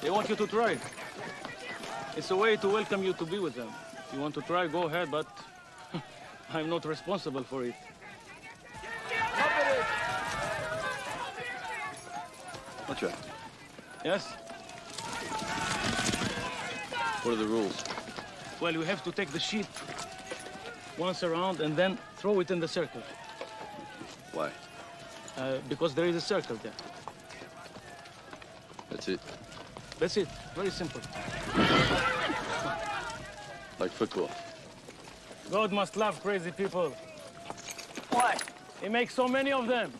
They want you to try. It's a way to welcome you to be with them. If you want to try, go ahead, but I'm not responsible for it. Roger. Yes? What are the rules? Well, you have to take the sheet once around and then throw it in the circle. Why? Because there is a circle there. That's it. That's it. Very simple. Like football. God must love crazy people. Why? He makes so many of them.